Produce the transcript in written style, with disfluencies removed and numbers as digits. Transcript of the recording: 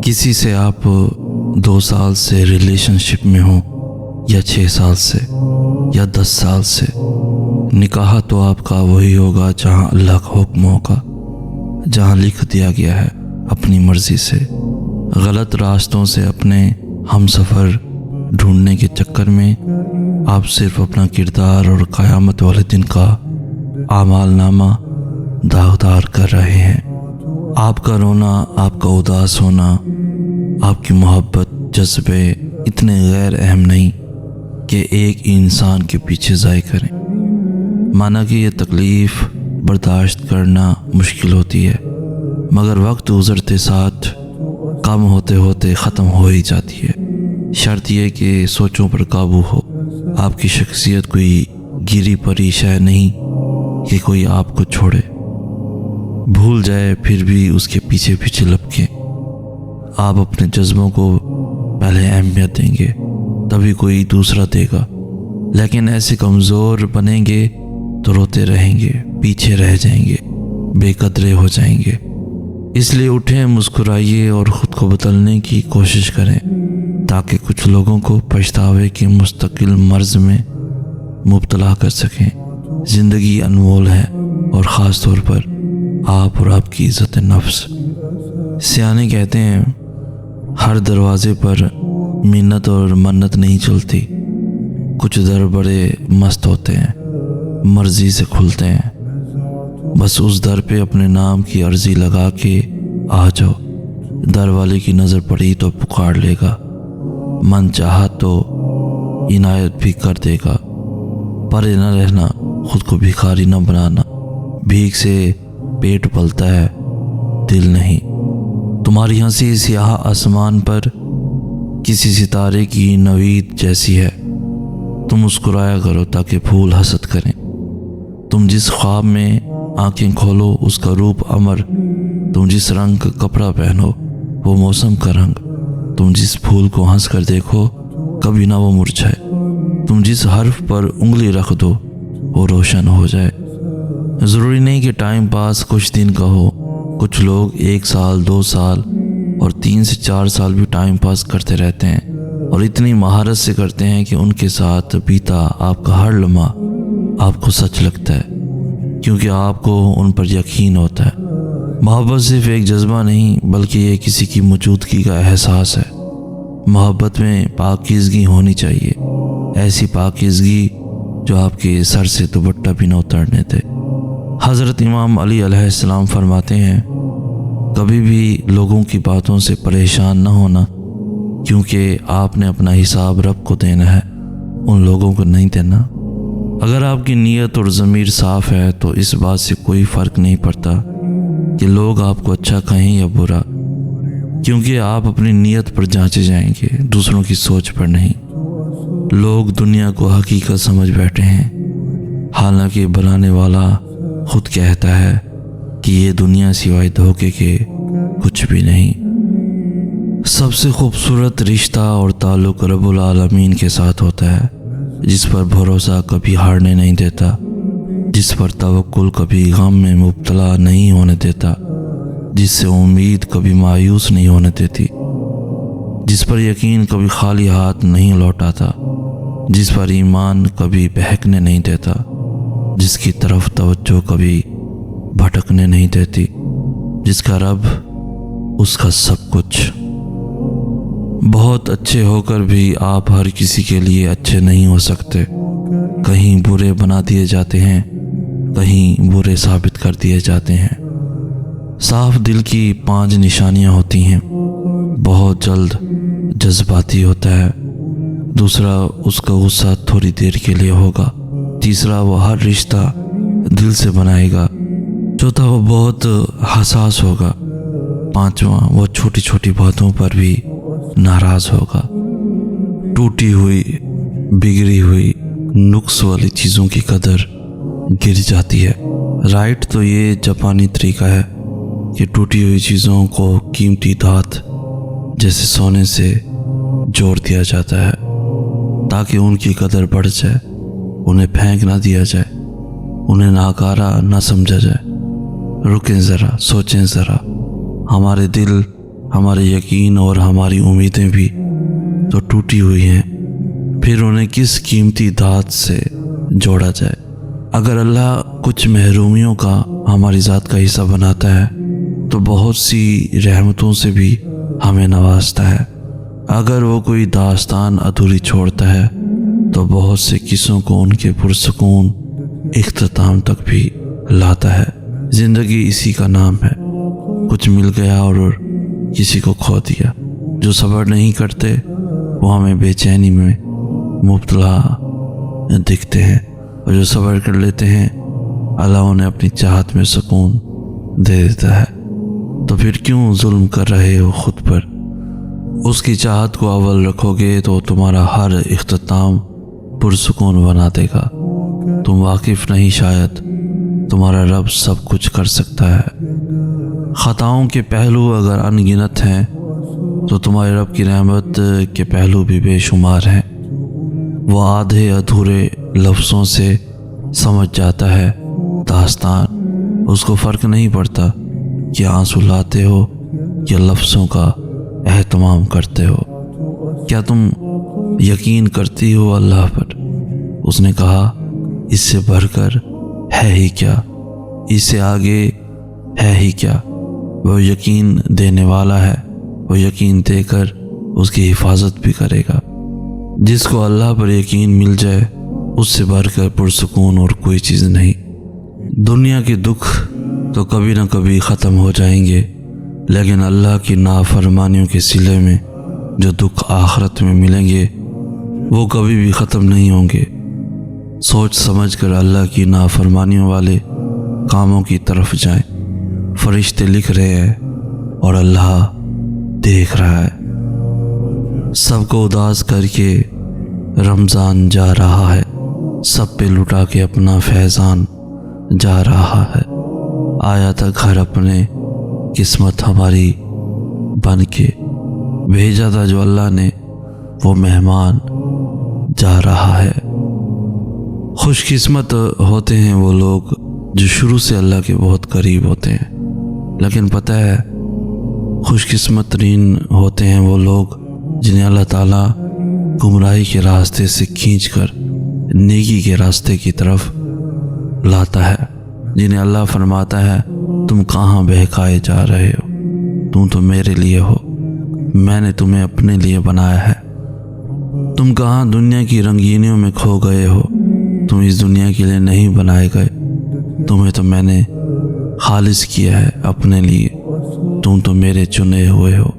کسی سے آپ 2 سال سے ریلیشن شپ میں ہوں یا 6 سال سے یا 10 سال سے، نکاح تو آپ کا وہی ہوگا جہاں اللہ کا حکم ہوگا، جہاں لکھ دیا گیا ہے اپنی مرضی سے۔ غلط راستوں سے اپنے ہم سفر ڈھونڈنے کے چکر میں آپ صرف اپنا کردار اور قیامت والے دن کا اعمال نامہ داغدار کر رہے ہیں۔ آپ کا رونا، آپ کا اداس ہونا، آپ کی محبت، جذبے اتنے غیر اہم نہیں کہ ایک انسان کے پیچھے ضائع کریں۔ مانا کہ یہ تکلیف برداشت کرنا مشکل ہوتی ہے، مگر وقت گزرتے ساتھ کم ہوتے ہوتے ختم ہو ہی جاتی ہے۔ شرط یہ کہ سوچوں پر قابو ہو۔ آپ کی شخصیت کوئی گری پڑی شے نہیں کہ کوئی آپ کو چھوڑے، بھول جائے پھر بھی اس کے پیچھے پیچھے لپکیں۔ آپ اپنے جذبوں کو پہلے اہمیت دیں گے، تبھی کوئی دوسرا دے گا، لیکن ایسے کمزور بنیں گے تو روتے رہیں گے، پیچھے رہ جائیں گے، بے قدرے ہو جائیں گے۔ اس لیے اٹھیں، مسکرائیے اور خود کو بدلنے کی کوشش کریں، تاکہ کچھ لوگوں کو پچھتاوے کے مستقل مرض میں مبتلا کر سکیں۔ زندگی انمول ہے، اور خاص طور پر آپ اور آپ کی عزت نفس۔ سیانے کہتے ہیں ہر دروازے پر منت اور منت نہیں چلتی، کچھ در بڑے مست ہوتے ہیں، مرضی سے کھلتے ہیں۔ بس اس در پہ اپنے نام کی عرضی لگا کے آ جاؤ، در والے کی نظر پڑی تو پکار لے گا، من چاہا تو عنایت بھی کر دے گا۔ پرے نہ رہنا، خود کو بھکاری نہ بنانا، بھیک سے پیٹ پلتا ہے دل نہیں۔ تمہاری ہنسی سیاہ آسمان پر کسی ستارے کی نوید جیسی ہے، تم مسکرایا کرو تاکہ پھول حسد کریں۔ تم جس خواب میں آنکھیں کھولو اس کا روپ امر، تم جس رنگ کا کپڑا پہنو وہ موسم کا رنگ، تم جس پھول کو ہنس کر دیکھو کبھی نہ وہ مرجھائے، تم جس حرف پر انگلی رکھ دو وہ روشن ہو جائے۔ ضروری نہیں کہ ٹائم پاس کچھ دن کا ہو، کچھ لوگ 1 سال 2 سال اور 3 سے 4 سال بھی ٹائم پاس کرتے رہتے ہیں، اور اتنی مہارت سے کرتے ہیں کہ ان کے ساتھ بیتا آپ کا ہر لمحہ آپ کو سچ لگتا ہے، کیونکہ آپ کو ان پر یقین ہوتا ہے۔ محبت صرف ایک جذبہ نہیں بلکہ یہ کسی کی موجودگی کا احساس ہے۔ محبت میں پاکیزگی ہونی چاہیے، ایسی پاکیزگی جو آپ کے سر سے دوپٹہ بھی نہ اترنے دے۔ حضرت امام علی علیہ السلام فرماتے ہیں کبھی بھی لوگوں کی باتوں سے پریشان نہ ہونا، کیونکہ آپ نے اپنا حساب رب کو دینا ہے، ان لوگوں کو نہیں دینا۔ اگر آپ کی نیت اور ضمیر صاف ہے تو اس بات سے کوئی فرق نہیں پڑتا کہ لوگ آپ کو اچھا کہیں یا برا، کیونکہ آپ اپنی نیت پر جانچے جائیں گے، دوسروں کی سوچ پر نہیں۔ لوگ دنیا کو حقیقت سمجھ بیٹھے ہیں، حالانکہ بنانے والا خود کہتا ہے کہ یہ دنیا سوائے دھوکے کے کچھ بھی نہیں۔ سب سے خوبصورت رشتہ اور تعلق رب العالمین کے ساتھ ہوتا ہے، جس پر بھروسہ کبھی ہارنے نہیں دیتا، جس پر توکل کبھی غم میں مبتلا نہیں ہونے دیتا، جس سے امید کبھی مایوس نہیں ہونے دیتی، جس پر یقین کبھی خالی ہاتھ نہیں لوٹاتا، جس پر ایمان کبھی بہکنے نہیں دیتا، جس کی طرف توجہ کبھی بھٹکنے نہیں دیتی، جس کا رب اس کا سب کچھ۔ بہت اچھے ہو کر بھی آپ ہر کسی کے لیے اچھے نہیں ہو سکتے، کہیں برے بنا دیے جاتے ہیں، کہیں برے ثابت کر دیے جاتے ہیں۔ صاف دل کی 5 نشانیاں ہوتی ہیں۔ بہت جلد جذباتی ہوتا ہے، دوسرا اس کا غصہ تھوڑی دیر کے لیے ہوگا، تیسرا وہ ہر رشتہ دل سے بنائے گا، چوتھا وہ بہت حساس ہوگا، پانچواں وہ چھوٹی چھوٹی باتوں پر بھی ناراض ہوگا۔ ٹوٹی ہوئی، بگڑی ہوئی، نقص والی چیزوں کی قدر گر جاتی ہے۔ رائٹ تو یہ جاپانی طریقہ ہے کہ ٹوٹی ہوئی چیزوں کو قیمتی دھات جیسے سونے سے جوڑ دیا جاتا ہے تاکہ ان کی قدر بڑھ جائے، انہیں پھینک نہ دیا جائے، انہیں ناکارہ نہ سمجھا جائے۔ رکیں ذرا، سوچیں ذرا، ہمارے دل، ہمارے یقین اور ہماری امیدیں بھی تو ٹوٹی ہوئی ہیں، پھر انہیں کس قیمتی دھات سے جوڑا جائے۔ اگر اللہ کچھ محرومیوں کا ہماری ذات کا حصہ بناتا ہے تو بہت سی رحمتوں سے بھی ہمیں نوازتا ہے۔ اگر وہ کوئی داستان ادھوری چھوڑتا ہے تو بہت سے قصوں کو ان کے پرسکون اختتام تک بھی لاتا ہے۔ زندگی اسی کا نام ہے، کچھ مل گیا اور کسی کو کھو دیا۔ جو صبر نہیں کرتے وہ ہمیں بے چینی میں مبتلا دکھتے ہیں، اور جو صبر کر لیتے ہیں اللہ انہیں اپنی چاہت میں سکون دے دیتا ہے۔ تو پھر کیوں ظلم کر رہے ہو خود پر؟ اس کی چاہت کو اول رکھو گے تو تمہارا ہر اختتام پرسکون بنا دے گا۔ تم واقف نہیں، شاید تمہارا رب سب کچھ کر سکتا ہے۔ خطاؤں کے پہلو اگر ان گنت ہیں تو تمہارے رب کی رحمت کے پہلو بھی بے شمار ہیں۔ وہ آدھے ادھورے لفظوں سے سمجھ جاتا ہے داستان، اس کو فرق نہیں پڑتا کہ آنسو لاتے ہو یا لفظوں کا اہتمام کرتے ہو۔ کیا تم یقین کرتی ہو اللہ پر؟ اس نے کہا، اس سے بڑھ کر ہے ہی کیا، اس سے آگے ہے ہی کیا۔ وہ یقین دینے والا ہے، وہ یقین دے کر اس کی حفاظت بھی کرے گا۔ جس کو اللہ پر یقین مل جائے اس سے بڑھ کر پرسکون اور کوئی چیز نہیں۔ دنیا کے دکھ تو کبھی نہ کبھی ختم ہو جائیں گے، لیکن اللہ کی نافرمانیوں کے صلے میں جو دکھ آخرت میں ملیں گے وہ کبھی بھی ختم نہیں ہوں گے۔ سوچ سمجھ کر اللہ کی نافرمانیوں والے کاموں کی طرف جائیں۔ فرشتے لکھ رہے ہیں اور اللہ دیکھ رہا ہے۔ سب کو اداس کر کے رمضان جا رہا ہے، سب پہ لٹا کے اپنا فیضان جا رہا ہے۔ آیا تھا گھر اپنے قسمت ہماری بن کے، بھیجا تھا جو اللہ نے وہ مہمان جا رہا ہے۔ خوش قسمت ہوتے ہیں وہ لوگ جو شروع سے اللہ کے بہت قریب ہوتے ہیں، لیکن پتہ ہے خوش قسمت ترین ہوتے ہیں وہ لوگ جنہیں اللہ تعالیٰ گمراہی کے راستے سے کھینچ کر نیکی کے راستے کی طرف لاتا ہے، جنہیں اللہ فرماتا ہے تم کہاں بہکائے جا رہے ہو، تم تو میرے لیے ہو، میں نے تمہیں اپنے لیے بنایا ہے۔ تم کہاں دنیا کی رنگینیوں میں کھو گئے ہو، تم اس دنیا کے لیے نہیں بنائے گئے، تمہیں تو میں نے خالص کیا ہے اپنے لیے، تم تو میرے چنے ہوئے ہو۔